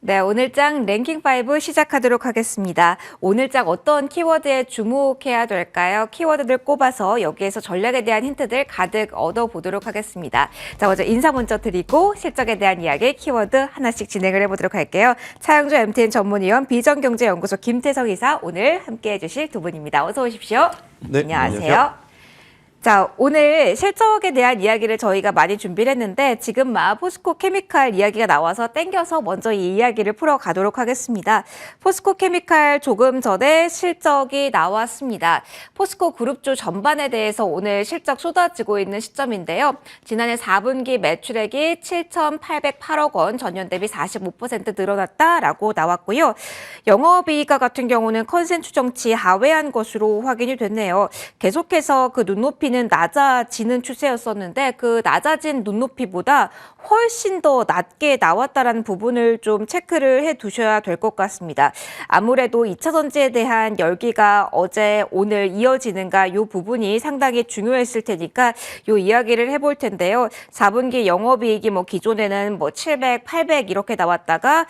네, 오늘장 랭킹 5 시작하도록 하겠습니다. 오늘장 어떤 키워드에 주목해야 될까요? 키워드들 꼽아서 여기에서 전략에 대한 힌트들 가득 얻어보도록 하겠습니다. 자, 먼저 인사 먼저 드리고 실적에 대한 이야기 키워드 하나씩 진행을 해보도록 할게요. 차영주 MTN 전문위원 비전경제연구소 김태성 이사 오늘 함께해 주실 두 분입니다. 어서 오십시오. 네, 안녕하세요. 자, 오늘 실적에 대한 이야기를 저희가 많이 준비를 했는데 지금 막 포스코 케미칼 이야기가 나와서 땡겨서 먼저 이 이야기를 풀어가도록 하겠습니다. 포스코 케미칼 조금 전에 실적이 나왔습니다. 포스코 그룹주 전반에 대해서 오늘 실적 쏟아지고 있는 시점인데요. 지난해 4분기 매출액이 7,808억 원, 전년 대비 45% 늘어났다라고 나왔고요. 영업이익과 같은 경우는 컨센 추정치 하회한 것으로 확인이 됐네요. 계속해서 그 눈높이는 낮아지는 추세였었는데 그 낮아진 눈높이보다 훨씬 더 낮게 나왔다라는 부분을 좀 체크를 해 두셔야 될 것 같습니다. 아무래도 2차 전지에 대한 열기가 어제 오늘 이어지는가 이 부분이 상당히 중요했을 테니까 이 이야기를 해볼 텐데요. 4분기 영업이익이 기존에는 700, 800 이렇게 나왔다가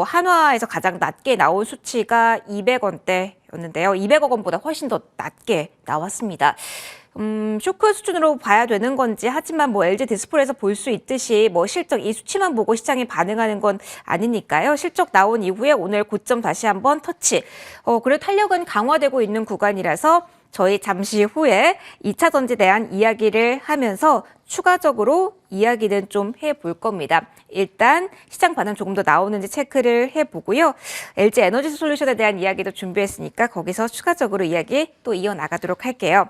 한화에서 가장 낮게 나온 수치가 200원대였는데요. 200억 원보다 훨씬 더 낮게 나왔습니다. 쇼크 수준으로 봐야 되는 건지 하지만 LG 디스플레이에서 볼 수 있듯이 실적 이 수치만 보고 시장이 반응하는 건 아니니까요. 실적 나온 이후에 오늘 고점 다시 한번 터치. 그래도 탄력은 강화되고 있는 구간이라서 저희 잠시 후에 2차 전지에 대한 이야기를 하면서 추가적으로 이야기는 좀 해볼 겁니다. 일단 시장 반응 조금 더 나오는지 체크를 해보고요. LG 에너지 솔루션에 대한 이야기도 준비했으니까 거기서 추가적으로 이야기 또 이어나가도록 할게요.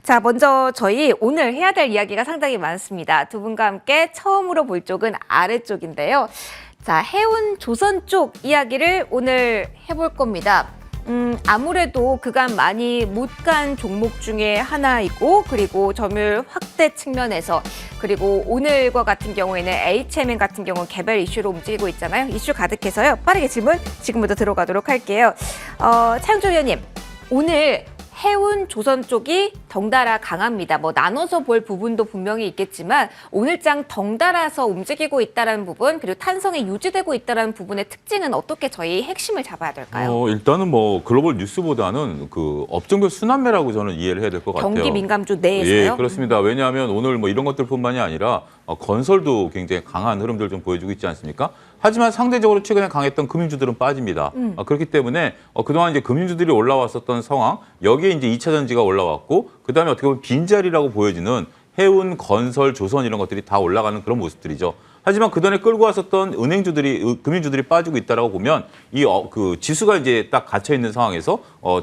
자, 먼저 저희 오늘 해야 될 이야기가 상당히 많습니다. 두 분과 함께 처음으로 볼 쪽은 아래쪽인데요. 자, 해운 조선 쪽 이야기를 오늘 해볼 겁니다. 아무래도 그간 많이 못 간 종목 중에 하나이고 그리고 점유율 확대 측면에서 그리고 오늘과 같은 경우에는 HMN 같은 경우는 개별 이슈로 움직이고 있잖아요. 이슈 가득해서요. 빠르게 질문 지금부터 들어가도록 할게요. 차영주 위원님, 오늘 해운 조선 쪽이 덩달아 강합니다. 나눠서 볼 부분도 분명히 있겠지만 오늘장 덩달아서 움직이고 있다는 부분 그리고 탄성이 유지되고 있다는 부분의 특징은 어떻게 저희 핵심을 잡아야 될까요? 일단은 글로벌 뉴스보다는 그 업종별 순환매라고 저는 이해를 해야 될 것 같아요. 경기 민감주 내에서요? 예, 그렇습니다. 왜냐하면 오늘 이런 것들뿐만이 아니라 건설도 굉장히 강한 흐름들 좀 보여주고 있지 않습니까? 하지만 상대적으로 최근에 강했던 금융주들은 빠집니다. 그렇기 때문에 그동안 이제 금융주들이 올라왔었던 상황, 여기에 이제 2차 전지가 올라왔고, 그다음에 어떻게 보면 빈자리라고 보여지는 해운, 건설, 조선 이런 것들이 다 올라가는 그런 모습들이죠. 하지만 그전에 끌고 왔었던 금융주들이 빠지고 있다라고 보면 그 지수가 이제 딱 갇혀 있는 상황에서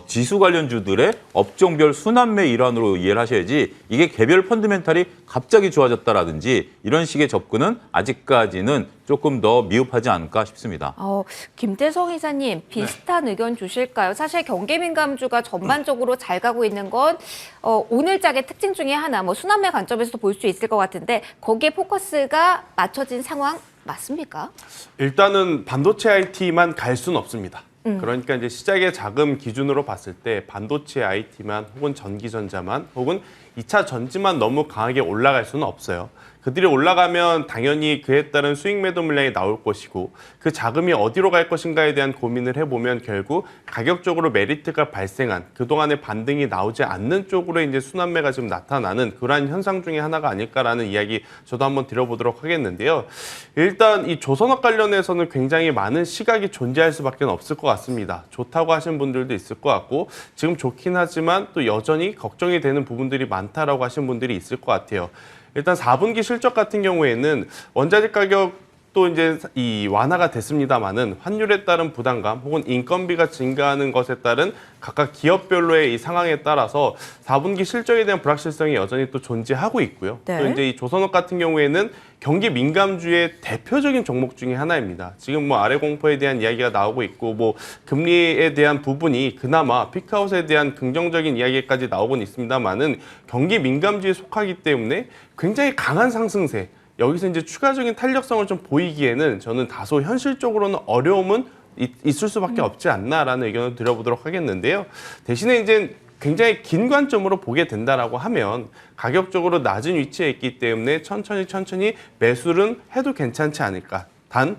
지수 관련주들의 업종별 순환매 일환으로 이해를 하셔야지 이게 개별 펀드멘탈이 갑자기 좋아졌다라든지 이런 식의 접근은 아직까지는 조금 더 미흡하지 않을까 싶습니다. 김태성 이사님 비슷한 의견 주실까요? 사실 경기 민감주가 전반적으로 잘 가고 있는 건 오늘장의 특징 중에 하나, 순환매 관점에서도 볼 수 있을 것 같은데 거기에 포커스가 맞춰진 상황 맞습니까? 일단은 반도체 IT만 갈 수는 없습니다. 그러니까 이제 시작의 자금 기준으로 봤을 때 반도체 IT만 혹은 전기전자만 혹은 2차 전지만 너무 강하게 올라갈 수는 없어요. 그들이 올라가면 당연히 그에 따른 수익 매도 물량이 나올 것이고 그 자금이 어디로 갈 것인가에 대한 고민을 해보면 결국 가격적으로 메리트가 발생한 그동안의 반등이 나오지 않는 쪽으로 이제 순환매가 지금 나타나는 그러한 현상 중에 하나가 아닐까라는 이야기 저도 한번 드려보도록 하겠는데요. 일단 이 조선업 관련해서는 굉장히 많은 시각이 존재할 수밖에 없을 것 같습니다. 좋다고 하신 분들도 있을 것 같고 지금 좋긴 하지만 또 여전히 걱정이 되는 부분들이 많다라고 하신 분들이 있을 것 같아요. 일단 4분기 실적 같은 경우에는 원자재 가격도 이제 완화가 됐습니다만은 환율에 따른 부담감 혹은 인건비가 증가하는 것에 따른 각각 기업별로의 이 상황에 따라서 4분기 실적에 대한 불확실성이 여전히 또 존재하고 있고요. 네. 또 이제 이 조선업 같은 경우에는 경기 민감주의 대표적인 종목 중에 하나입니다. 지금 아래 공포에 대한 이야기가 나오고 있고 금리에 대한 부분이 그나마 피크아웃에 대한 긍정적인 이야기까지 나오곤 있습니다만은 경기 민감주에 속하기 때문에 굉장히 강한 상승세. 여기서 이제 추가적인 탄력성을 좀 보이기에는 저는 다소 현실적으로는 어려움은 있을 수밖에 없지 않나라는 의견을 드려보도록 하겠는데요. 대신에 이제 굉장히 긴 관점으로 보게 된다라고 하면 가격적으로 낮은 위치에 있기 때문에 천천히 매수는 해도 괜찮지 않을까. 단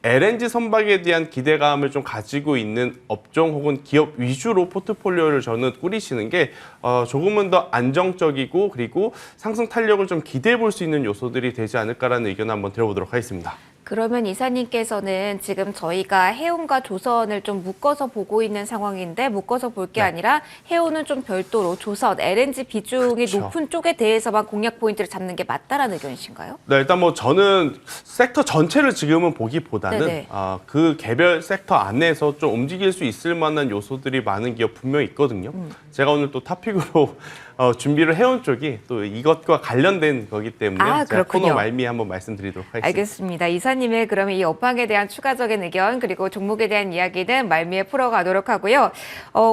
LNG 선박에 대한 기대감을 좀 가지고 있는 업종 혹은 기업 위주로 포트폴리오를 저는 꾸리시는 게 조금은 더 안정적이고 그리고 상승 탄력을 좀 기대해 볼 수 있는 요소들이 되지 않을까라는 의견을 한번 들어보도록 하겠습니다. 그러면 이사님께서는 지금 저희가 해운과 조선을 좀 묶어서 보고 있는 상황인데 묶어서 볼 게 아니라 해운은 좀 별도로 조선, LNG 비중이 그렇죠. 높은 쪽에 대해서만 공략 포인트를 잡는 게 맞다라는 의견이신가요? 네, 일단 뭐 저는 섹터 전체를 지금은 보기보다는 네네. 그 개별 섹터 안에서 좀 움직일 수 있을 만한 요소들이 많은 기업 분명히 있거든요. 제가 오늘 또 토픽으로 준비를 해온 쪽이 또 이것과 관련된 거기 때문에 제가 그렇군요. 코너 말미에 한번 말씀드리도록 하겠습니다. 알겠습니다. 이사님의 그러면 이 업황에 대한 추가적인 의견 그리고 종목에 대한 이야기는 말미에 풀어가도록 하고요.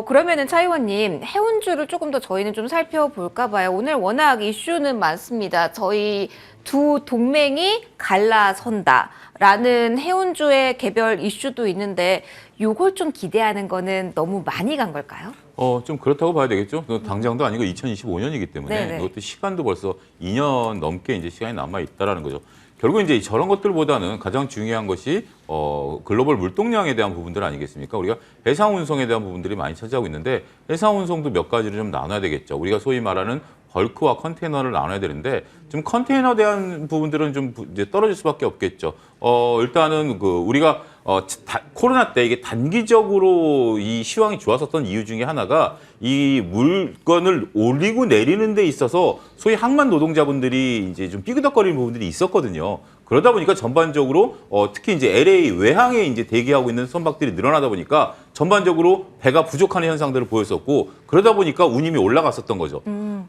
그러면은 차 의원님 해운주를 조금 더 저희는 좀 살펴볼까 봐요. 오늘 워낙 이슈는 많습니다. 저희 두 동맹이 갈라선다라는 해운주의 개별 이슈도 있는데 요걸 좀 기대하는 거는 너무 많이 간 걸까요? 좀 그렇다고 봐야 되겠죠. 당장도 아니고 2025년이기 때문에 네네. 이것도 시간도 벌써 2년 넘게 이제 시간이 남아 있다라는 거죠. 결국 이제 저런 것들보다는 가장 중요한 것이 글로벌 물동량에 대한 부분들 아니겠습니까? 우리가 해상 운송에 대한 부분들이 많이 차지하고 있는데 해상 운송도 몇 가지를 좀 나눠야 되겠죠. 우리가 소위 말하는 벌크와 컨테이너를 나눠야 되는데 좀 컨테이너에 대한 부분들은 좀 이제 떨어질 수밖에 없겠죠. 일단은 우리가 코로나 때 이게 단기적으로 이 시황이 좋았었던 이유 중에 하나가 이 물건을 올리고 내리는 데 있어서 소위 항만 노동자분들이 이제 좀 삐그덕거리는 부분들이 있었거든요. 그러다 보니까 전반적으로 특히 이제 LA 외항에 이제 대기하고 있는 선박들이 늘어나다 보니까 전반적으로 배가 부족한 현상들을 보였었고 그러다 보니까 운임이 올라갔었던 거죠.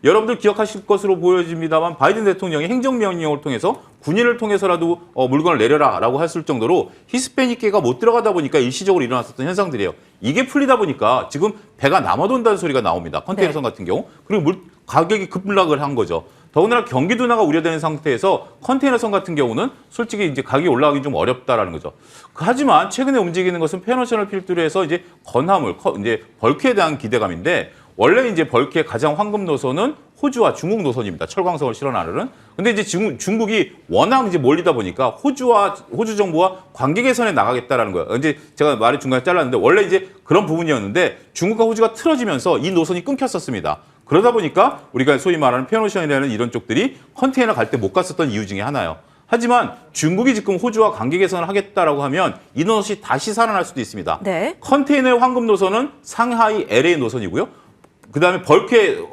여러분들 기억하실 것으로 보여집니다만 바이든 대통령이 행정명령을 통해서 군인을 통해서라도 물건을 내려라라고 했을 정도로 히스패닉계가 못 들어가다 보니까 일시적으로 일어났었던 현상들이에요. 이게 풀리다 보니까 지금 배가 남아돈다는 소리가 나옵니다. 컨테이너선 같은 경우. 그리고 가격이 급락을 한 거죠. 더군다나 경기 둔화가 우려되는 상태에서 컨테이너선 같은 경우는 솔직히 이제 가격이 올라가기 좀 어렵다라는 거죠. 하지만 최근에 움직이는 것은 페노션을 필두로 해서 이제 건화물, 이제 벌크에 대한 기대감인데 원래 이제 벌크의 가장 황금 노선은 호주와 중국 노선입니다. 철광석을 실어 나르는. 근데 이제 중국이 워낙 이제 몰리다 보니까 호주 정부와 관계 개선에 나가겠다라는 거예요. 이제 제가 말을 중간에 잘랐는데 원래 이제 그런 부분이었는데 중국과 호주가 틀어지면서 이 노선이 끊겼었습니다. 그러다 보니까 우리가 소위 말하는 페노션이라는 이런 쪽들이 컨테이너 갈 때 못 갔었던 이유 중에 하나예요. 하지만 중국이 지금 호주와 관계 개선을 하겠다라고 하면 이 노선이 다시 살아날 수도 있습니다. 네. 컨테이너의 황금 노선은 상하이 LA 노선이고요. 그다음에 벌크의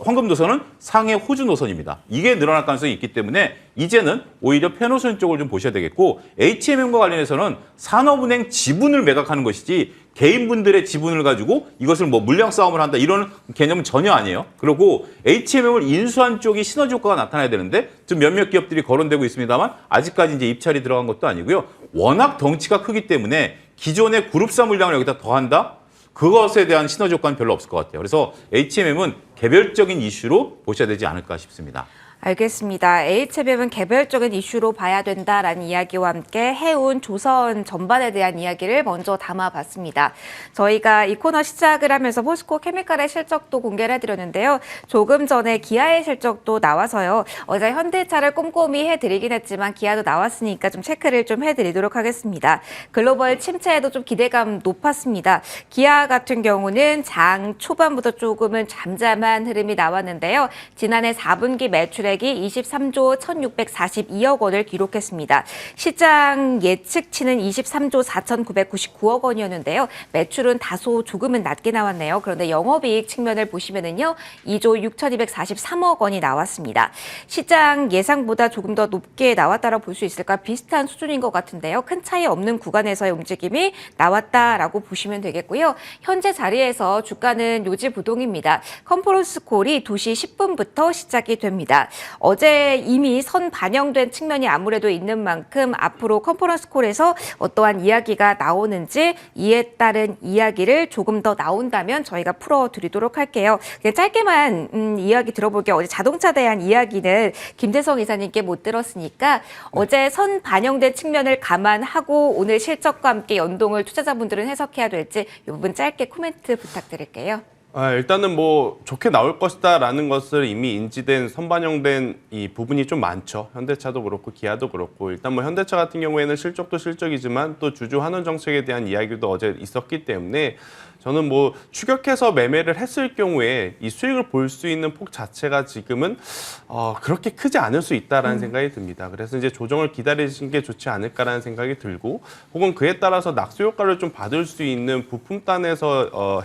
황금 노선은 상해 호주 노선입니다. 이게 늘어날 가능성이 있기 때문에 이제는 오히려 페노션 쪽을 좀 보셔야 되겠고 HMM과 관련해서는 산업은행 지분을 매각하는 것이지 개인분들의 지분을 가지고 이것을 뭐 물량 싸움을 한다 이런 개념은 전혀 아니에요. 그리고 HMM을 인수한 쪽이 시너지 효과가 나타나야 되는데 좀 몇몇 기업들이 거론되고 있습니다만 아직까지 이제 입찰이 들어간 것도 아니고요. 워낙 덩치가 크기 때문에 기존의 그룹사 물량을 여기다 더한다? 그것에 대한 시너지 효과는 별로 없을 것 같아요. 그래서 HMM은 개별적인 이슈로 보셔야 되지 않을까 싶습니다. 알겠습니다. HMM은 개별적인 이슈로 봐야 된다라는 이야기와 함께 해운, 조선 전반에 대한 이야기를 먼저 담아봤습니다. 저희가 이 코너 시작을 하면서 포스코 케미칼의 실적도 공개를 해드렸는데요. 조금 전에 기아의 실적도 나와서요. 어제 현대차를 꼼꼼히 해드리긴 했지만 기아도 나왔으니까 좀 체크를 좀 해드리도록 하겠습니다. 글로벌 침체에도 좀 기대감 높았습니다. 기아 같은 경우는 장 초반부터 조금은 잠잠한 흐름이 나왔는데요. 지난해 4분기 매출액이 23조 1,642억 원을 기록했습니다. 시장 예측치는 23조 4,999억 원이었는데요. 매출은 다소 조금은 낮게 나왔네요. 그런데 영업이익 측면을 보시면은요, 2조 6,243억 원이 나왔습니다. 시장 예상보다 조금 더 높게 나왔다라고 볼 수 있을까 비슷한 수준인 것 같은데요. 큰 차이 없는 구간에서의 움직임이 나왔다라고 보시면 되겠고요. 현재 자리에서 주가는 요지부동입니다. 컨퍼런스 콜이 2시 10분부터 시작이 됩니다. 어제 이미 선 반영된 측면이 아무래도 있는 만큼 앞으로 컨퍼런스 콜에서 어떠한 이야기가 나오는지 이에 따른 이야기를 조금 더 나온다면 저희가 풀어드리도록 할게요. 그냥 짧게만 이야기 들어볼게요. 어제 자동차 대한 이야기는 김대성 이사님께 못 들었으니까 어제 선 반영된 측면을 감안하고 오늘 실적과 함께 연동을 투자자분들은 해석해야 될지 이 부분 짧게 코멘트 부탁드릴게요. 일단은 뭐 좋게 나올 것이다라는 것을 이미 인지된 선반영된 이 부분이 좀 많죠. 현대차도 그렇고 기아도 그렇고 일단 뭐 현대차 같은 경우에는 실적도 실적이지만 또 주주 환원 정책에 대한 이야기도 어제 있었기 때문에 저는 뭐 추격해서 매매를 했을 경우에 이 수익을 볼 수 있는 폭 자체가 지금은 그렇게 크지 않을 수 있다라는 생각이 듭니다. 그래서 이제 조정을 기다리시는 게 좋지 않을까라는 생각이 들고 혹은 그에 따라서 낙수 효과를 좀 받을 수 있는 부품단에서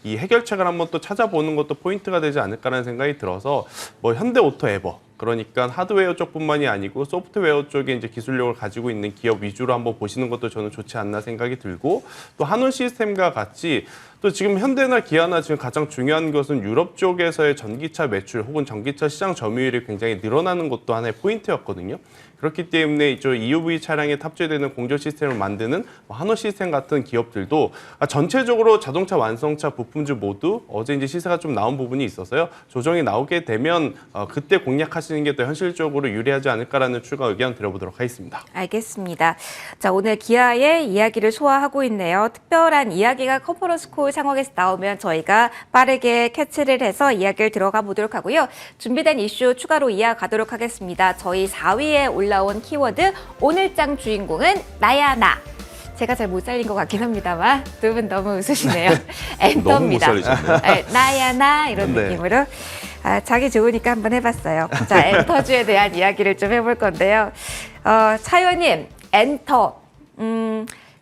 이 해결책을 한번 또 찾아보는 것도 포인트가 되지 않을까라는 생각이 들어서 뭐 현대오토에버 그러니까 하드웨어 쪽뿐만이 아니고 소프트웨어 쪽에 이제 기술력을 가지고 있는 기업 위주로 한번 보시는 것도 저는 좋지 않나 생각이 들고 또 한원 시스템과 같이 또 지금 현대나 기아나 지금 가장 중요한 것은 유럽 쪽에서의 전기차 매출 혹은 전기차 시장 점유율이 굉장히 늘어나는 것도 하나의 포인트였거든요. 그렇기 때문에 이 EUV 차량에 탑재되는 공조 시스템을 만드는 한원 시스템 같은 기업들도 전체적으로 자동차 완성차 부품주 모두 어제 이제 시세가 좀 나온 부분이 있어서요. 조정이 나오게 되면 그때 공략하시는 게 더 현실적으로 유리하지 않을까라는 추가 의견 드려보도록 하겠습니다. 알겠습니다. 자, 오늘 기아의 이야기를 소화하고 있네요. 특별한 이야기가 컨퍼런스 콜 상황에서 나오면 저희가 빠르게 캐치를 해서 이야기를 들어가 보도록 하고요. 준비된 이슈 추가로 이어가도록 하겠습니다. 저희 4위에 올라온 키워드 오늘장 주인공은 나야 나. 제가 잘 못 살린 것 같긴 합니다만 두 분 너무 웃으시네요. 엔터입니다. 너무 못 살리셨네요. 네, 나야 나 이런 네. 느낌으로. 자기 좋으니까 한번 해봤어요. 자, 엔터주에 대한 이야기를 좀 해볼 건데요. 차 의원님, 엔터.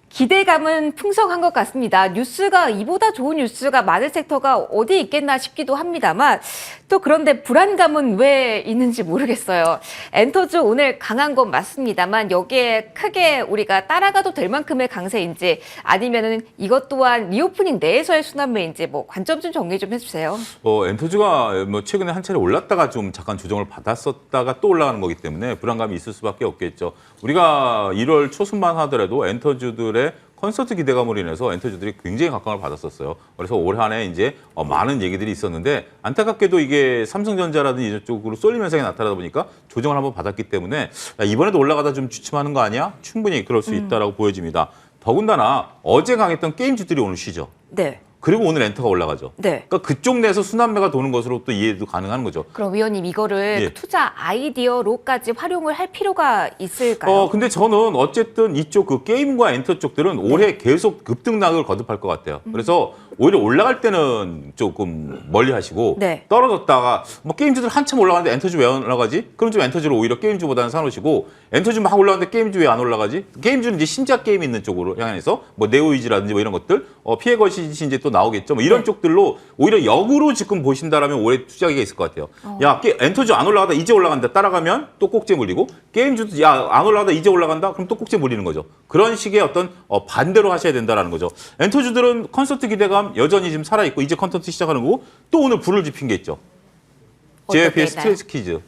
기대감은 풍성한 것 같습니다. 뉴스가 이보다 좋은 뉴스가 많을 섹터가 어디 있겠나 싶기도 합니다만 또 그런데 불안감은 왜 있는지 모르겠어요. 엔터주 오늘 강한 건 맞습니다만 여기에 크게 우리가 따라가도 될 만큼의 강세인지 아니면은 이것 또한 리오프닝 내에서의 순환매인지 뭐 관점 좀 정리 좀 해주세요. 엔터주가 뭐 최근에 한 차례 올랐다가 좀 잠깐 조정을 받았었다가 또 올라가는 거기 때문에 불안감이 있을 수밖에 없겠죠. 우리가 1월 초순만 하더라도 엔터주들의 콘서트 기대감으로 인해서 엔터주들이 굉장히 각광을 받았었어요. 그래서 올 한 해 이제 많은 얘기들이 있었는데 안타깝게도 이게 삼성전자라든지 이런 쪽으로 쏠림 현상이 나타나다 보니까 조정을 한번 받았기 때문에 이번에도 올라가다 좀 주춤하는 거 아니야? 충분히 그럴 수 있다라고 보여집니다. 더군다나 어제 강했던 게임주들이 오늘 쉬죠. 네. 그리고 오늘 엔터가 올라가죠. 네. 그러니까 그쪽 내에서 순환매가 도는 것으로 또 이해도 가능한 거죠. 그럼 위원님 이거를 예. 투자 아이디어로까지 활용을 할 필요가 있을까요? 근데 저는 어쨌든 이쪽 그 게임과 엔터 쪽들은 올해 계속 급등락을 거듭할 것 같아요. 그래서 오히려 올라갈 때는 조금 멀리 하시고 네. 떨어졌다가 뭐 게임주들 한참 올라가는데 엔터주 왜 안 올라가지? 그럼 좀 엔터주를 오히려 게임주보다는 사놓으시고 엔터주 막 올라가는데 게임주 왜 안 올라가지? 게임주는 이제 신작 게임 있는 쪽으로 향해서 뭐 네오이즈라든지 뭐 이런 것들 피해 거시이 이제 또 나오겠죠. 뭐 이런 네. 쪽들로 오히려 역으로 지금 보신다라면 올해 투자기가 있을 것 같아요. 야, 엔터주 안 올라가다 이제 올라간다. 따라가면 또 꼭지에 물리고 게임주도 야, 안 올라가다 이제 올라간다. 그럼 또 꼭지에 물리는 거죠. 그런 식의 어떤 반대로 하셔야 된다라는 거죠. 엔터주들은 콘서트 기대감 여전히 지금 살아있고 이제 컨텐츠 시작하는 거고 또 오늘 불을 지핀 게 있죠. 어떻게 JYP의 있나요? 스트레스 퀴즈.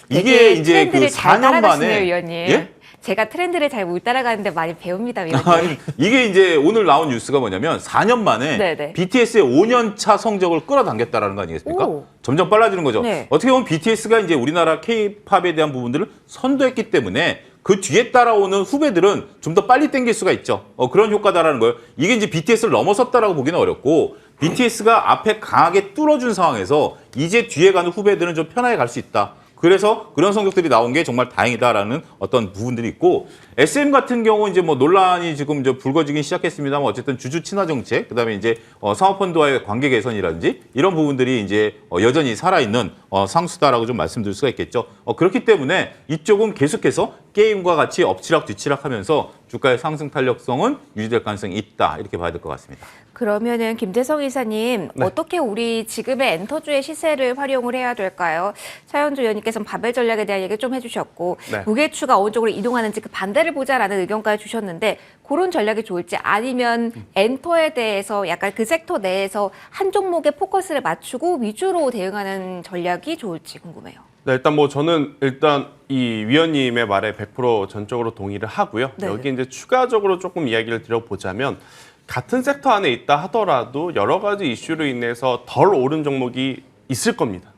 되게 이게 이제 트렌드를 그 잘 4년 따라가시네요, 만에 위원님. 예? 제가 트렌드를 잘 못 따라가는데 많이 배웁니다, 위원님. 아니, 이게 이제 오늘 나온 뉴스가 뭐냐면 4년 만에 네네. BTS의 5년차 성적을 끌어당겼다라는 거 아니겠습니까? 오. 점점 빨라지는 거죠. 네. 어떻게 보면 BTS가 이제 우리나라 K-팝에 대한 부분들을 선도했기 때문에 그 뒤에 따라오는 후배들은 좀 더 빨리 땡길 수가 있죠. 그런 효과다라는 거예요. 이게 이제 BTS를 넘어섰다라고 보기는 어렵고 BTS가 앞에 강하게 뚫어준 상황에서 이제 뒤에 가는 후배들은 좀 편하게 갈 수 있다. 그래서 그런 성적들이 나온 게 정말 다행이다라는 어떤 부분들이 있고 SM 같은 경우 이제 뭐 논란이 지금 이제 불거지긴 시작했습니다만 어쨌든 주주 친화 정책, 그다음에 이제 사모펀드와의 관계 개선이라든지 이런 부분들이 이제 여전히 살아있는 상수다라고 좀 말씀드릴 수가 있겠죠. 그렇기 때문에 이쪽은 계속해서 게임과 같이 엎치락 뒤치락하면서 주가의 상승 탄력성은 유지될 가능성이 있다 이렇게 봐야 될 것 같습니다. 그러면은 김대성 이사님 네. 어떻게 우리 지금의 엔터주의 시세를 활용을 해야 될까요? 차현주 의원님께서는 바벨 전략에 대한 얘기 좀 해주셨고 네. 무게추가 어느 쪽으로 이동하는지 그 반대를 보자라는 의견까지 주셨는데 그런 전략이 좋을지 아니면 엔터에 대해서 약간 그 섹터 내에서 한 종목에 포커스를 맞추고 위주로 대응하는 전략이 좋을지 궁금해요. 네, 일단 뭐 저는 이 위원님의 말에 100% 전적으로 동의를 하고요. 네네. 여기 이제 추가적으로 조금 이야기를 드려보자면 같은 섹터 안에 있다 하더라도 여러 가지 이슈로 인해서 덜 오른 종목이 있을 겁니다.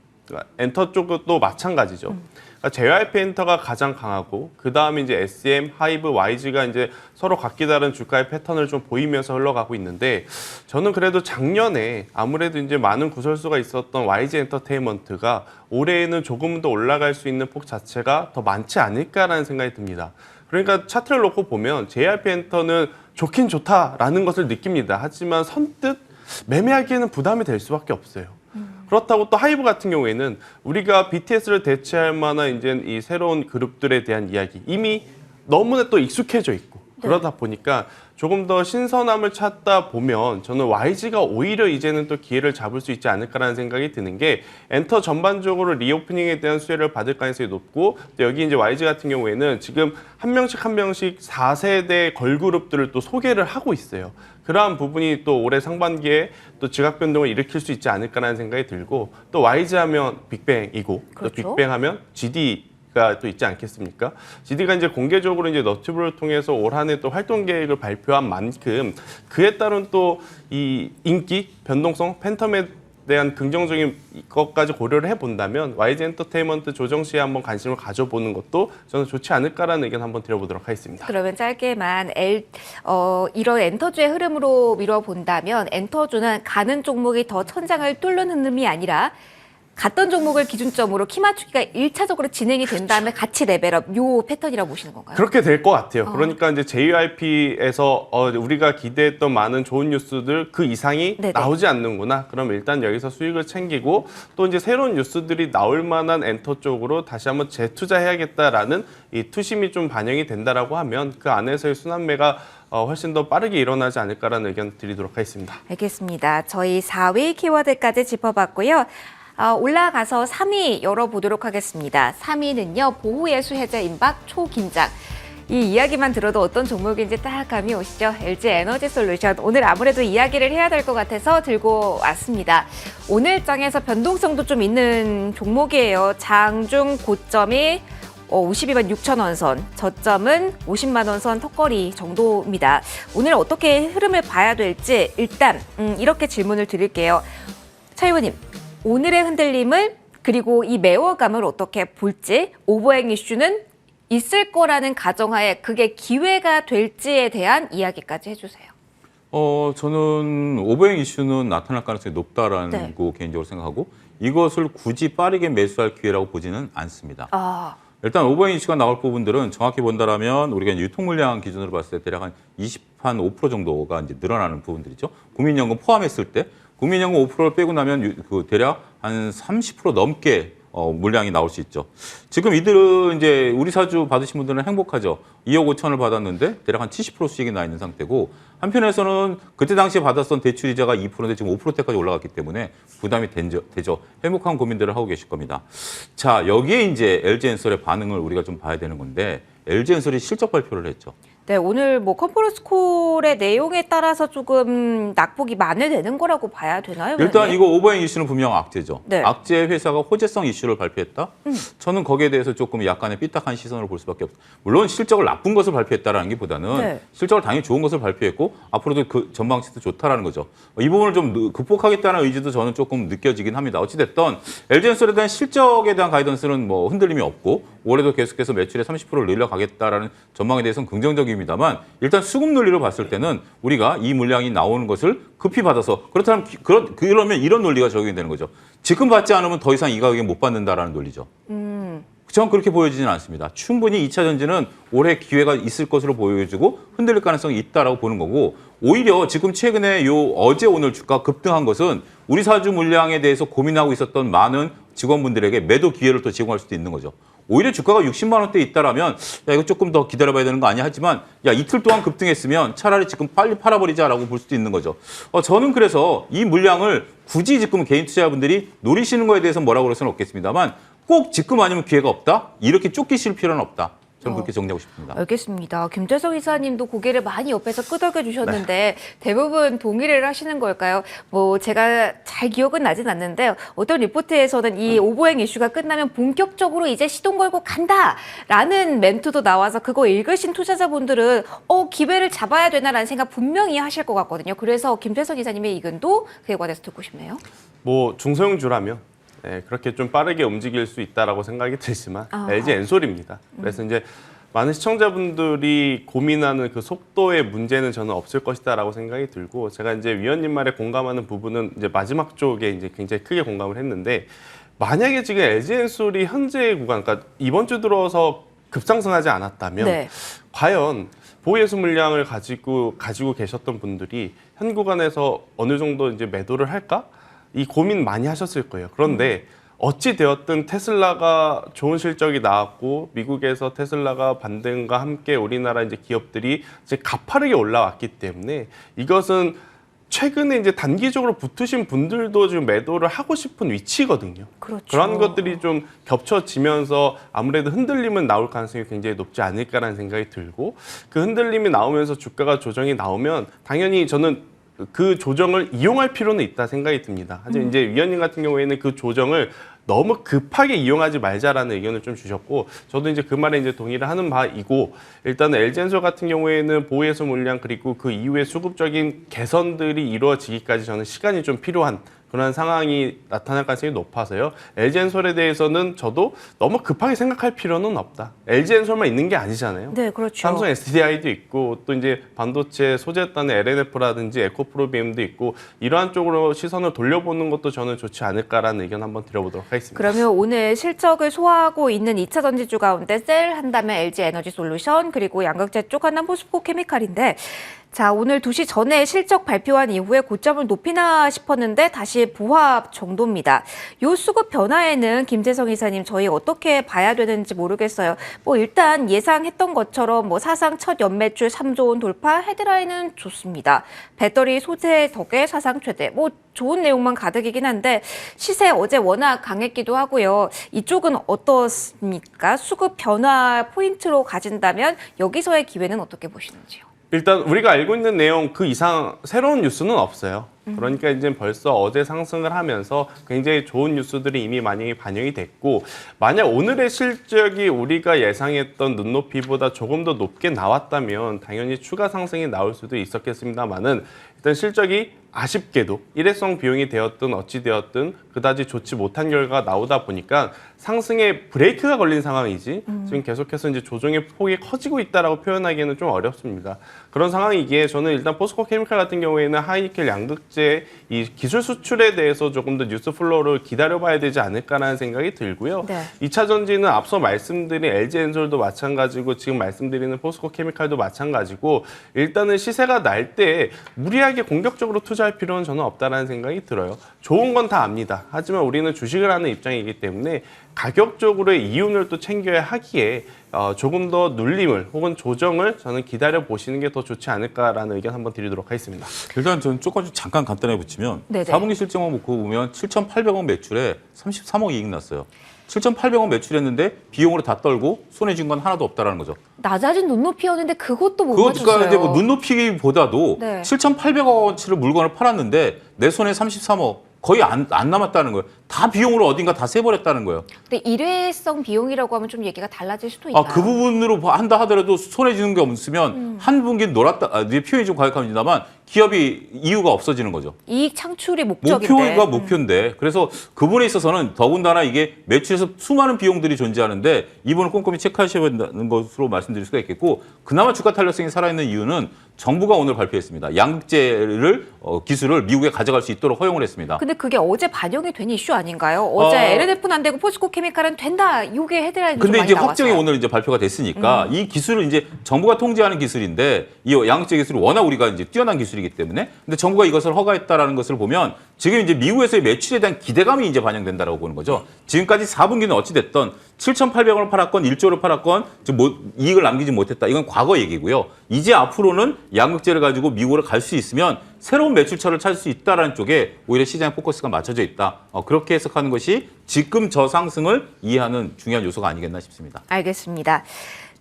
엔터 쪽도 마찬가지죠. 그러니까 JYP 엔터가 가장 강하고 그 다음에 이제 SM, 하이브, YG가 이제 서로 각기 다른 주가의 패턴을 좀 보이면서 흘러가고 있는데 저는 그래도 작년에 아무래도 이제 많은 구설수가 있었던 YG 엔터테인먼트가 올해에는 조금 더 올라갈 수 있는 폭 자체가 더 많지 않을까라는 생각이 듭니다. 그러니까 차트를 놓고 보면 JYP 엔터는 좋긴 좋다라는 것을 느낍니다. 하지만 선뜻 매매하기에는 부담이 될 수밖에 없어요. 그렇다고 또 하이브 같은 경우에는 우리가 BTS를 대체할 만한 이제 이 새로운 그룹들에 대한 이야기 이미 너무나 또 익숙해져 있고 그러다 보니까 조금 더 신선함을 찾다 보면 저는 YG가 오히려 이제는 또 기회를 잡을 수 있지 않을까라는 생각이 드는 게 엔터 전반적으로 리오프닝에 대한 수혜를 받을 가능성이 높고 또 여기 이제 YG 같은 경우에는 지금 한 명씩 4세대 걸그룹들을 또 소개를 하고 있어요. 그러한 부분이 또 올해 상반기에 또 지각 변동을 일으킬 수 있지 않을까라는 생각이 들고 또 YG 하면 빅뱅이고 그렇죠. 또 빅뱅 하면 GD가 또 있지 않겠습니까? GD가 이제 공개적으로 이제 너튜브를 통해서 올 한 해 또 활동 계획을 발표한 만큼 그에 따른 또 이 인기, 변동성, 팬텀에 대한 긍정적인 것까지 고려를 해본다면 YG 엔터테인먼트 조정 시에 한번 관심을 가져보는 것도 저는 좋지 않을까라는 의견 한번 드려보도록 하겠습니다. 그러면 짧게만 이런 엔터주의 흐름으로 미뤄본다면 엔터주는 가는 종목이 더 천장을 뚫는 흐름이 아니라 갔던 종목을 기준점으로 키 맞추기가 1차적으로 진행이 된 다음에 같이 레벨업 요 패턴이라고 보시는 건가요? 그렇게 될 것 같아요. 그러니까 이제 JYP에서 우리가 기대했던 많은 좋은 뉴스들 그 이상이 네네. 나오지 않는구나. 그럼 일단 여기서 수익을 챙기고 또 이제 새로운 뉴스들이 나올 만한 엔터 쪽으로 다시 한번 재투자해야겠다라는 이 투심이 좀 반영이 된다라고 하면 그 안에서의 순환매가 훨씬 더 빠르게 일어나지 않을까라는 의견 드리도록 하겠습니다. 알겠습니다. 저희 4위 키워드까지 짚어봤고요. 올라가서 3위 열어보도록 하겠습니다. 3위는요. 보호예수 해제 임박 초긴장. 이 이야기만 들어도 어떤 종목인지 딱 감이 오시죠? LG 에너지 솔루션. 오늘 아무래도 이야기를 해야 될 것 같아서 들고 왔습니다. 오늘 장에서 변동성도 좀 있는 종목이에요. 장중 고점이 52만 6천 원 선, 저점은 50만 원 선 턱걸이 정도입니다. 오늘 어떻게 흐름을 봐야 될지 일단 이렇게 질문을 드릴게요. 차 의원님. 오늘의 흔들림을 그리고 이 매워감을 어떻게 볼지 오버행 이슈는 있을 거라는 가정하에 그게 기회가 될지에 대한 이야기까지 해주세요. 저는 오버행 이슈는 나타날 가능성이 높다라는 네. 거 개인적으로 생각하고 이것을 굳이 빠르게 매수할 기회라고 보지는 않습니다. 일단 오버행 이슈가 나올 부분들은 정확히 본다라면 우리가 유통 물량 기준으로 봤을 때 대략 한 5% 정도가 이제 늘어나는 부분들이죠. 국민연금 포함했을 때 국민연금 5%를 빼고 나면 그 대략 한 30% 넘게 물량이 나올 수 있죠. 지금 이들은 이제 우리 사주 받으신 분들은 행복하죠. 2억 5천을 받았는데 대략 한 70% 수익이 나 있는 상태고 한편에서는 그때 당시에 받았던 대출 이자가 2%인데 지금 5%대까지 올라갔기 때문에 부담이 되죠. 행복한 고민들을 하고 계실 겁니다. 자, 여기에 이제 LG엔솔의 반응을 우리가 좀 봐야 되는 건데 LG엔솔이 실적 발표를 했죠. 네, 오늘 뭐 컨퍼런스 콜의 내용에 따라서 조금 낙폭이 만회되는 거라고 봐야 되나요? 일단 의원님? 이거 오버행 이슈는 분명 악재죠. 네. 악재 회사가 호재성 이슈를 발표했다? 저는 거기에 대해서 조금 약간의 삐딱한 시선으로 볼 수밖에 없어요. 물론 실적을 나쁜 것을 발표했다라는 게보다는 네. 실적을 당연히 좋은 것을 발표했고 앞으로도 그 전망치도 좋다라는 거죠. 이 부분을 좀 극복하겠다는 의지도 저는 조금 느껴지긴 합니다. 어찌됐든 LG엔솔에 대한 실적에 대한 가이던스는 뭐 흔들림이 없고 올해도 계속해서 매출에 30%를 늘려가겠다라는 전망에 대해서는 긍정적입니다만 일단 수급 논리로 봤을 때는 우리가 이 물량이 나오는 것을 급히 받아서 그렇다면 그러면 이런 논리가 적용이 되는 거죠. 지금 받지 않으면 더 이상 이 가격에 못 받는다라는 논리죠. 저는 그렇게 보여지지는 않습니다. 충분히 2차 전지는 올해 기회가 있을 것으로 보여지고 흔들릴 가능성이 있다라고 보는 거고 오히려 지금 최근에 어제 오늘 주가 급등한 것은 우리 사주 물량에 대해서 고민하고 있었던 많은 직원분들에게 매도 기회를 또 제공할 수도 있는 거죠. 오히려 주가가 60만 원대에 있다라면 야 이거 조금 더 기다려봐야 되는 거 아니야? 하지만 야 이틀 동안 급등했으면 차라리 지금 빨리 팔아버리자라고 볼 수도 있는 거죠. 저는 그래서 이 물량을 굳이 지금 개인 투자자분들이 노리시는 거에 대해서 뭐라고 그럴 수는 없겠습니다만 꼭 지금 아니면 기회가 없다? 이렇게 쫓기실 필요는 없다. 저는 그렇게 정리하고 싶습니다. 알겠습니다. 김재석 이사님도 고개를 많이 옆에서 끄덕여 주셨는데 대부분 동의를 하시는 걸까요? 뭐 제가 잘 기억은 나진 않는데 어떤 리포트에서는 이 오버행 이슈가 끝나면 본격적으로 이제 시동 걸고 간다라는 멘트도 나와서 그거 읽으신 투자자분들은 기회를 잡아야 되나라는 생각 분명히 하실 것 같거든요. 그래서 김재석 이사님의 의견도 그에 관해서 듣고 싶네요. 뭐 중소형주라면 네, 그렇게 좀 빠르게 움직일 수 있다라고 생각이 들지만 아. LG 엔솔입니다. 그래서 이제 많은 시청자분들이 고민하는 그 속도의 문제는 저는 없을 것이다라고 생각이 들고 제가 이제 위원님 말에 공감하는 부분은 이제 마지막 쪽에 이제 굉장히 크게 공감을 했는데 만약에 지금 LG 엔솔이 현재 구간, 그러니까 이번 주 들어서 급상승하지 않았다면 네. 과연 보유예수 물량을 가지고 계셨던 분들이 현 구간에서 어느 정도 이제 매도를 할까? 이 고민 많이 하셨을 거예요. 그런데 어찌 되었든 테슬라가 좋은 실적이 나왔고 미국에서 테슬라가 반등과 함께 우리나라 이제 기업들이 이제 가파르게 올라왔기 때문에 이것은 최근에 이제 단기적으로 붙으신 분들도 지금 매도를 하고 싶은 위치거든요. 그렇죠. 그런 것들이 좀 겹쳐지면서 아무래도 흔들림은 나올 가능성이 굉장히 높지 않을까라는 생각이 들고 그 흔들림이 나오면서 주가가 조정이 나오면 당연히 저는 그 조정을 이용할 필요는 있다 생각이 듭니다. 하지만 이제 위원님 같은 경우에는 그 조정을 너무 급하게 이용하지 말자라는 의견을 좀 주셨고 저도 이제 그 말에 이제 동의를 하는 바이고 일단은 LG엔솔 같은 경우에는 보유예수 물량 그리고 그 이후에 수급적인 개선들이 이루어지기까지 저는 시간이 좀 필요한 그런 상황이 나타날 가능성이 높아서요. LG엔솔에 대해서는 저도 너무 급하게 생각할 필요는 없다. LG엔솔만 있는 게 아니잖아요. 네, 그렇죠. 삼성 SDI도 있고 또 이제 반도체 소재단의 LNF라든지 에코프로비엠도 있고 이러한 쪽으로 시선을 돌려보는 것도 저는 좋지 않을까라는 의견 한번 드려보도록 하겠습니다. 그러면 오늘 실적을 소화하고 있는 2차 전지주 가운데 셀 한다면 LG 에너지 솔루션 그리고 양극재 쪽 하나는 포스코 케미칼인데 자, 오늘 2시 전에 실적 발표한 이후에 고점을 높이나 싶었는데 다시 보합 정도입니다. 요 수급 변화에는 김재성 이사님 저희 어떻게 봐야 되는지 모르겠어요. 뭐 일단 예상했던 것처럼 뭐 사상 첫 연매출 3조 원 돌파, 헤드라인은 좋습니다. 배터리 소재 덕에 사상 최대. 뭐 좋은 내용만 가득이긴 한데 시세 어제 워낙 강했기도 하고요. 이쪽은 어떻습니까? 수급 변화 포인트로 가진다면 여기서의 기회는 어떻게 보시는지요? 일단 우리가 알고 있는 내용 그 이상 새로운 뉴스는 없어요. 그러니까 이제 벌써 어제 상승을 하면서 굉장히 좋은 뉴스들이 이미 많이 반영이 됐고 만약 오늘의 실적이 우리가 예상했던 눈높이보다 조금 더 높게 나왔다면 당연히 추가 상승이 나올 수도 있었겠습니다만은 일단 실적이 아쉽게도 일회성 비용이 되었든 어찌 되었든 그다지 좋지 못한 결과가 나오다 보니까 상승에 브레이크가 걸린 상황이지 지금 계속해서 이제 조정의 폭이 커지고 있다라고 표현하기에는 좀 어렵습니다. 그런 상황이기에 저는 일단 포스코 케미칼 같은 경우에는 하이니켈 양극재 이 기술 수출에 대해서 조금 더 뉴스 플로우를 기다려봐야 되지 않을까라는 생각이 들고요. 네. 2차 전지는 앞서 말씀드린 LG엔솔도 마찬가지고 지금 말씀드리는 포스코 케미칼도 마찬가지고 일단은 시세가 날 때 무리하게 공격적으로 투자할 필요는 저는 없다라는 생각이 들어요. 좋은 건 다 압니다. 하지만 우리는 주식을 하는 입장이기 때문에 가격적으로의 이윤을 또 챙겨야 하기에 조금 더 눌림을 혹은 조정을 저는 기다려 보시는 게 더 좋지 않을까라는 의견 한번 드리도록 하겠습니다. 일단 저는 조금 잠깐 간단하게 붙이면 네네. 4분기 실적만 놓고 보면 7,800억 매출에 33억 이익 났어요. 7,800억 매출했는데 비용으로 다 떨고 손에 쥔 건 하나도 없다라는 거죠. 낮아진 눈높이였는데 그것도 못 그러니까 맞췄어요. 이제 뭐 눈높이보다도 네. 7,800억어치를 물건을 팔았는데 내 손에 33억 거의 안 남았다는 거예요. 다 비용으로 어딘가 다 세버렸다는 거예요. 근데 일회성 비용이라고 하면 좀 얘기가 달라질 수도 있나요? 그 부분으로 한다 하더라도 손에 쥐는 게 없으면 한 분기는 놀았다. 네 표현이 좀 과격합니다만 기업이 이유가 없어지는 거죠. 이익 창출이 목적인데. 목표가 목표인데 그래서 그 부분에 있어서는 더군다나 이게 매출에서 수많은 비용들이 존재하는데 이번을 꼼꼼히 체크하셔야 한다는 것으로 말씀드릴 수가 있겠고 그나마 주가 탄력성이 살아있는 이유는 정부가 오늘 발표했습니다. 양극재를 기술을 미국에 가져갈 수 있도록 허용을 했습니다. 근데 그게 어제 반영이 된 이슈 아닌가요? 어제 LNF는 안 되고 포스코 케미칼은 된다. 이게 헤드라인이 좀 근데 많이 이제 나왔어요. 확정이 오늘 이제 발표가 됐으니까 이 기술을 이제 정부가 통제하는 기술인데 이 양극재 기술이 워낙 우리가 이제 뛰어난 기술이기 때문에 근데 정부가 이것을 허가했다라는 것을 보면 지금 이제 미국에서의 매출에 대한 기대감이 이제 반영된다라고 보는 거죠. 지금까지 4분기는 어찌 됐던 7,800원을 팔았건 1조를 팔았건 지금 이익을 남기지 못했다. 이건 과거 얘기고요. 이제 앞으로는 양극재를 가지고 미국으로 갈 수 있으면 새로운 매출처를 찾을 수 있다라는 쪽에 오히려 시장의 포커스가 맞춰져 있다. 그렇게 해석하는 것이 지금 저 상승을 이해하는 중요한 요소가 아니겠나 싶습니다. 알겠습니다.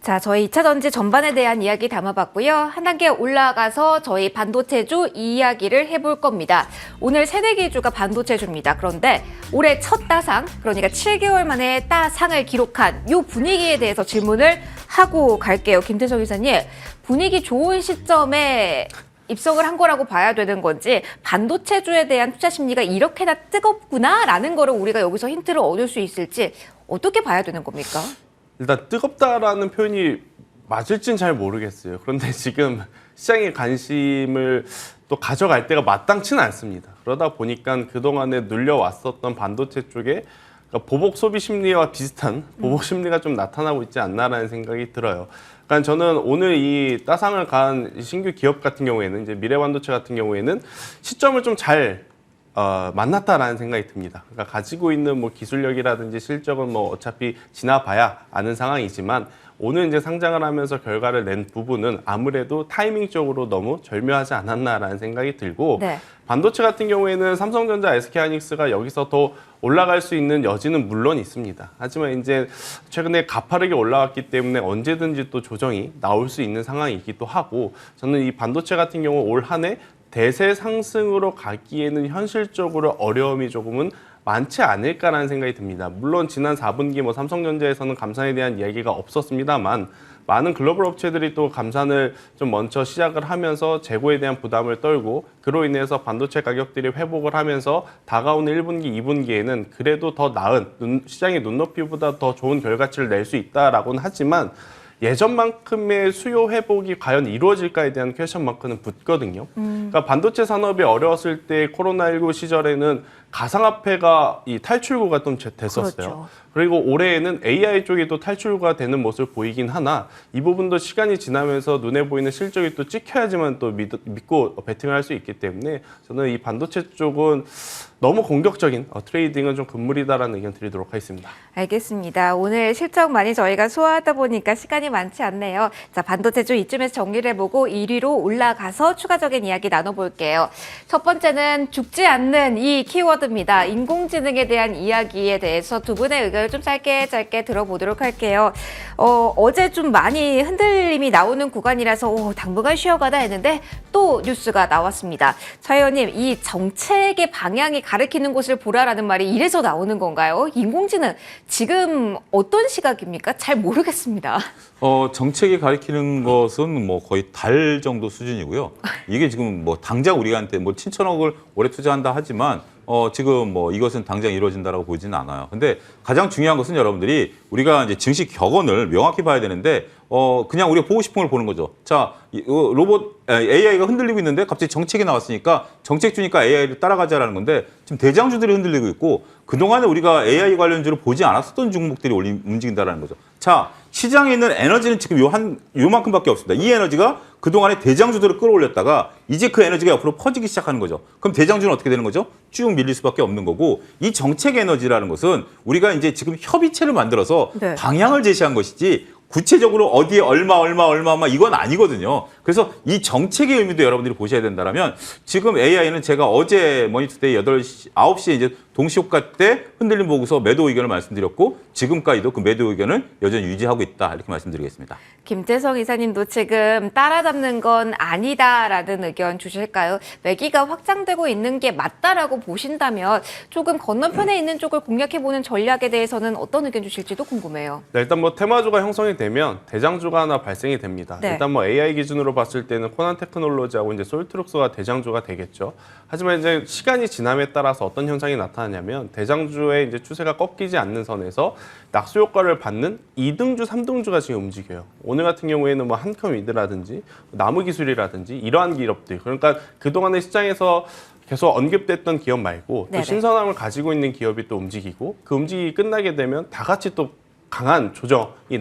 자, 저희 2차 전지 전반에 대한 이야기 담아봤고요. 한 단계 올라가서 저희 반도체주 이야기를 해볼 겁니다. 오늘 새내 기주가 반도체주입니다. 그런데 올해 첫 따상, 그러니까 7개월 만에 따상을 기록한 이 분위기에 대해서 질문을 하고 갈게요. 김태성 이사님, 분위기 좋은 시점에 입성을 한 거라고 봐야 되는 건지 반도체주에 대한 투자 심리가 이렇게나 뜨겁구나라는 거를 우리가 여기서 힌트를 얻을 수 있을지 어떻게 봐야 되는 겁니까? 일단 뜨겁다라는 표현이 맞을진 잘 모르겠어요. 그런데 지금 시장의 관심을 또 가져갈 때가 마땅치는 않습니다. 그러다 보니까 그동안에 눌려왔었던 반도체 쪽에 그러니까 보복 소비 심리와 비슷한 보복 심리가 좀 나타나고 있지 않나라는 생각이 들어요. 그러니까 저는 오늘 이 따상을 간 신규 기업 같은 경우에는 이제 미래반도체 같은 경우에는 시점을 좀 잘 만났다라는 생각이 듭니다. 그러니까 가지고 있는 뭐 기술력이라든지 실적은 뭐 어차피 지나봐야 아는 상황이지만 오늘 이제 상장을 하면서 결과를 낸 부분은 아무래도 타이밍적으로 너무 절묘하지 않았나라는 생각이 들고 네. 반도체 같은 경우에는 삼성전자, SK하이닉스가 여기서 더 올라갈 수 있는 여지는 물론 있습니다. 하지만 이제 최근에 가파르게 올라왔기 때문에 언제든지 또 조정이 나올 수 있는 상황이기도 하고 저는 이 반도체 같은 경우 올 한 해 대세 상승으로 가기에는 현실적으로 어려움이 조금은 많지 않을까라는 생각이 듭니다. 물론 지난 4분기 뭐 삼성전자에서는 감산에 대한 이야기가 없었습니다만 많은 글로벌 업체들이 또 감산을 좀 먼저 시작을 하면서 재고에 대한 부담을 떨고 그로 인해서 반도체 가격들이 회복을 하면서 다가오는 1분기, 2분기에는 그래도 더 나은 시장의 눈높이보다 더 좋은 결과치를 낼 수 있다라고는 하지만 예전만큼의 수요 회복이 과연 이루어질까에 대한 퀘스천 마크는 붙거든요. 그러니까 반도체 산업이 어려웠을 때 코로나19 시절에는 가상화폐가 이 탈출구가 좀 됐었어요. 그렇죠. 그리고 올해에는 AI 쪽에도 탈출구가 되는 모습을 보이긴 하나 이 부분도 시간이 지나면서 눈에 보이는 실적이 또 찍혀야지만 또 믿고 베팅을 할 수 있기 때문에 저는 이 반도체 쪽은 너무 공격적인 트레이딩은 좀 금물이다라는 의견 드리도록 하겠습니다. 알겠습니다. 오늘 실적 많이 저희가 소화하다 보니까 시간이 많지 않네요. 자, 반도체주 이쯤에서 정리를 해보고 1위로 올라가서 추가적인 이야기 나눠볼게요. 첫 번째는 죽지 않는 이 키워드입니다. 인공지능에 대한 이야기에 대해서 두 분의 의견을 좀 짧게 들어보도록 할게요. 어제 좀 많이 흔들림이 나오는 구간이라서 당분간 쉬어가다 했는데 또 뉴스가 나왔습니다. 차 의원님, 이 정책의 방향이 가리키는 곳을 보라라는 말이 이래서 나오는 건가요? 인공지능 지금 어떤 시각입니까? 잘 모르겠습니다. 정책이 가리키는 것은 뭐 거의 달 정도 수준이고요. 이게 지금 뭐 당장 우리한테 뭐 7천억을 올해 투자한다 하지만 지금 뭐 이것은 당장 이루어진다라고 보이지는 않아요. 근데 가장 중요한 것은 여러분들이 우리가 이제 증시 격언을 명확히 봐야 되는데 그냥 우리가 보고 싶은 걸 보는 거죠. 자, 로봇 AI가 흔들리고 있는데 갑자기 정책이 나왔으니까 정책 주니까 AI를 따라가자라는 건데 지금 대장주들이 흔들리고 있고 그동안에 우리가 AI 관련주를 보지 않았었던 종목들이 움직인다라는 거죠. 자, 시장에 있는 에너지는 지금 요만큼밖에 없습니다. 이 에너지가 그동안에 대장주들을 끌어올렸다가 이제 그 에너지가 옆으로 퍼지기 시작하는 거죠. 그럼 대장주는 어떻게 되는 거죠? 쭉 밀릴 수밖에 없는 거고 이 정책 에너지라는 것은 우리가 이제 지금 협의체를 만들어서 네. 방향을 제시한 것이지 구체적으로 어디에 얼마 이건 아니거든요. 그래서 이 정책의 의미도 여러분들이 보셔야 된다면 지금 AI는 제가 어제 머니투데이 9시에 이제 동시효과 때 흔들림 보고서 매도 의견을 말씀드렸고 지금까지도 그 매도 의견을 여전히 유지하고 있다 이렇게 말씀드리겠습니다. 김태성 이사님도 지금 따라잡는 건 아니다라는 의견 주실까요? 매기가 확장되고 있는 게 맞다라고 보신다면 조금 건너편에 있는 쪽을 공략해보는 전략에 대해서는 어떤 의견 주실지도 궁금해요. 네, 일단 뭐 테마주가 형성이 되면 대장주가 하나 발생이 됩니다. 네. 일단 뭐 AI 기준으로 봤을 때는 코난 테크놀로지하고 이제 솔트룩스가 대장주가 되겠죠. 하지만 이제 시간이 지남에 따라서 어떤 현상이 나타나냐면 대장주의 이제 추세가 꺾이지 않는 선에서 낙수 효과를 받는 2등주, 3등주가 지금 움직여요. 오늘 같은 경우에는 뭐 한컴위드라든지 나무기술이라든지 이러한 기업들 그러니까 그동안의 시장에서 계속 언급됐던 기업 말고 또 네네. 신선함을 가지고 있는 기업이 또 움직이고 그 움직임이 끝나게 되면 다 같이 또 강한 조정이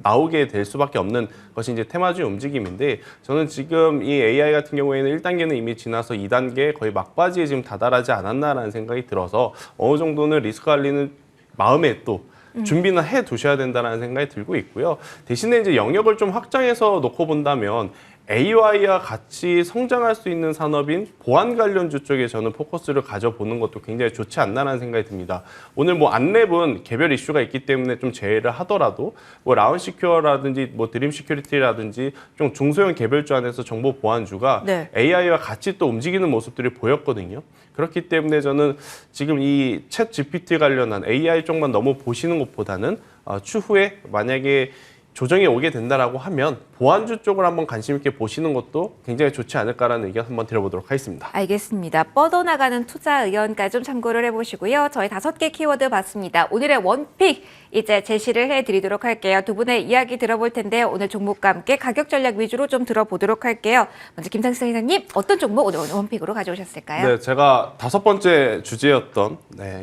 나오게 될 수밖에 없는 것이 이제 테마주의 움직임인데 저는 지금 이 AI 같은 경우에는 1단계는 이미 지나서 2단계 거의 막바지에 지금 다다르지 않았나라는 생각이 들어서 어느 정도는 리스크 관리는 마음에 또 준비는 해 두셔야 된다는 생각이 들고 있고요. 대신에 이제 영역을 좀 확장해서 놓고 본다면 AI와 같이 성장할 수 있는 산업인 보안 관련주 쪽에 저는 포커스를 가져보는 것도 굉장히 좋지 않나라는 생각이 듭니다. 오늘 뭐 안랩은 개별 이슈가 있기 때문에 좀 제외를 하더라도 뭐 라운시큐어라든지 뭐 드림시큐리티라든지 좀 중소형 개별주 안에서 정보 보안주가 네. AI와 같이 또 움직이는 모습들이 보였거든요. 그렇기 때문에 저는 지금 이 챗 GPT 관련한 AI 쪽만 너무 보시는 것보다는 추후에 만약에 조정이 오게 된다라고 하면 보안주 쪽을 한번 관심 있게 보시는 것도 굉장히 좋지 않을까라는 의견 한번 드려보도록 하겠습니다. 알겠습니다. 뻗어나가는 투자 의견까지 좀 참고를 해보시고요. 저희 5개 키워드 봤습니다. 오늘의 원픽 이제 제시를 해드리도록 할게요. 두 분의 이야기 들어볼 텐데 오늘 종목과 함께 가격 전략 위주로 좀 들어보도록 할게요. 먼저 김상승 회장님 어떤 종목 오늘 원픽으로 가져오셨을까요? 네, 제가 5번째 주제였던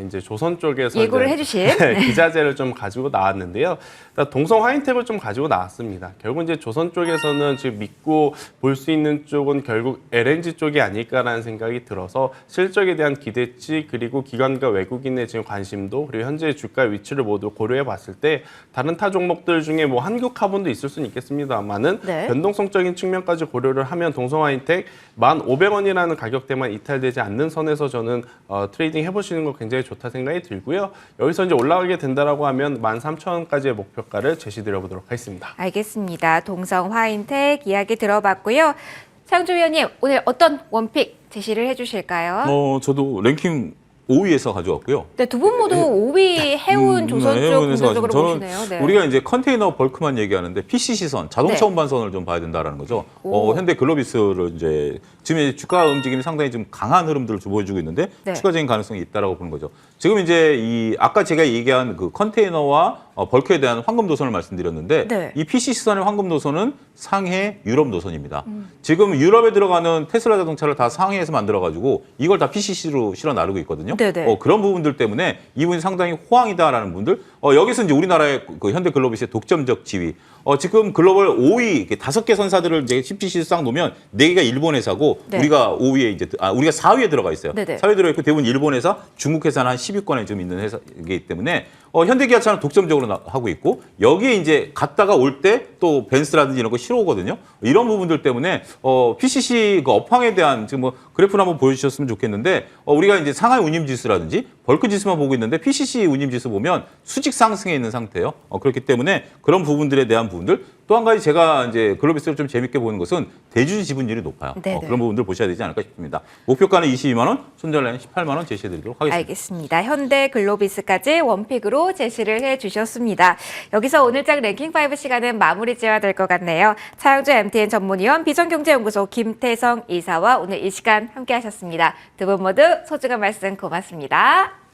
이제 조선 쪽에서 예고를 이제 해주신 기자재를 좀 가지고 나왔는데요. 동성 화인텍을 좀 가지고 나왔습니다. 결국 이제 조선 쪽에서는 지금 믿고 볼 수 있는 쪽은 결국 LNG 쪽이 아닐까라는 생각이 들어서 실적에 대한 기대치 그리고 기관과 외국인의 지금 관심도 그리고 현재 주가 위치를 모두 고려해 봤을 때 다른 타 종목들 중에 뭐 한국 카본도 있을 수는 있겠습니다만은 네. 변동성적인 측면까지 고려를 하면 동성 화인텍 1,500원이라는 가격대만 이탈되지 않는 선에서 저는 트레이딩 해보시는 거 굉장히 좋다 생각이 들고요. 여기서 이제 올라가게 된다라고 하면 13,000원까지의 목표가를 제시드려보도록 하겠습니다. 알겠습니다. 동성 화인텍 이야기 들어봤고요. 창조 위원님 오늘 어떤 원픽 제시를 해주실까요? 저도 랭킹 5위에서 가져왔고요. 네, 두 분 모두 5위 해운 조선 쪽 해운에서 긍정적으로 저는 보시네요. 네. 우리가 이제 컨테이너 벌크만 얘기하는데 PCC선, 자동차 네. 운반선을 좀 봐야 된다라는 거죠. 오. 현대 글로비스를 이제 지금 이제 주가 움직임이 상당히 좀 강한 흐름들을 좀 보여주고 있는데 네. 추가적인 가능성이 있다라고 보는 거죠. 지금 이제 이 아까 제가 얘기한 그 컨테이너와 벌크에 대한 황금 노선을 말씀드렸는데 네. 이 PCC선의 황금 노선은 상해 유럽 노선입니다. 지금 유럽에 들어가는 테슬라 자동차를 다 상해에서 만들어가지고 이걸 다 PCC로 실어 나르고 있거든요. 네네. 그런 부분들 때문에 이분이 상당히 호황이다라는 분들. 여기서 이제 우리나라의 그 현대 글로비스의 독점적 지위. 지금 글로벌 5위 5개 선사들을 이제 CPC 싹 놓으면 4개가 일본 회사고 네. 우리가 5위에 이제 우리가 4위에 들어가 있어요. 네네. 4위에 들어가 있고 대부분 일본 회사, 중국 회사는 한 10위권에 좀 있는 회사이기 때문에 현대기아차는 독점적으로 하고 있고 여기에 이제 갔다가 올 때 또 벤츠라든지 이런 거 실어오거든요. 이런 부분들 때문에 PCC 그 업황에 대한 지금 뭐 그래프를 한번 보여주셨으면 좋겠는데 우리가 이제 상하이 운임지수라든지 벌크 지수만 보고 있는데 PCC 운임지수 보면 수직 상승해 있는 상태예요. 그렇기 때문에 그런 부분들에 대한 부분들 또 한 가지 제가 이제 글로비스를 좀 재밌게 보는 것은 대주주 지분율이 높아요. 네네. 그런 부분들 보셔야 되지 않을까 싶습니다. 목표가는 22만 원, 손절라인 18만 원 제시해드리도록 하겠습니다. 알겠습니다. 현대 글로비스까지 원픽으로 제시를 해주셨습니다. 여기서 오늘장 랭킹5 시간은 마무리 지어야 될 것 같네요. 차영주 MTN 전문위원 비전경제연구소 김태성 이사와 오늘 이 시간 함께 하셨습니다. 두 분 모두 소중한 말씀 고맙습니다.